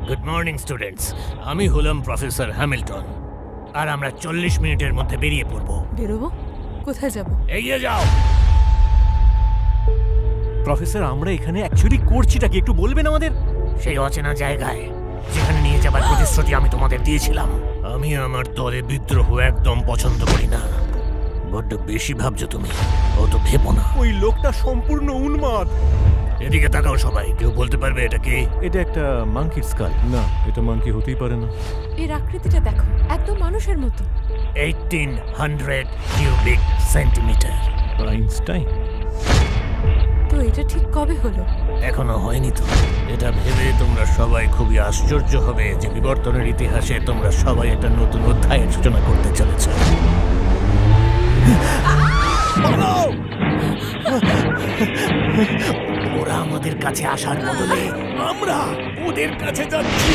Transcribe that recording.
Good morning students, আমি হলাম professor Hamilton, আর আমরা 40 মিনিটের মধ্যে বেরিয়ে পড়ব। বেরোবো? কোথায় যাব? এগিয়ে যাও। প্রফেসর, আমরা এখানে অ্যাকচুয়ালি করছিটা কি একটু বলবেন আমাদের? সেই অচেনা জায়গায় যেখানে নিয়ে যাবার প্রতিশ্রুতি আমি তোমাদের দিয়েছিলাম। আমি আমার দলে বিদ্রোহ একদম পছন্দ করি না। বড্ড বেশি ভাবছো তুমি, অত ভেবো না। ওই লোকটা সম্পূর্ণ উন্মাদ। এদিকে তাকাও সবাই, কেউ বলতে পারবে এটা কে? এটা একটা মাঙ্কির স্কাল। না, এটা মাঙ্কি হতেই পারে না। এর আকৃতিটা দেখো, একদম মানুষের মতো। 1800 কিউবিক সেন্টিমিটার। আইনস্টাইন? তো এটা ঠিক কবে হলো? এখনো হয়নি তো। এটা ভেবে তোমরা সবাই খুবই আশ্চর্য হবে যে বিবর্তনের ইতিহাসে তোমরা সবাই একটা নতুন অধ্যায়ের সূচনা করতে চলেছ। ওরা আমাদের কাছে আসার বদলে আমরা ওদের কাছে যাচ্ছি।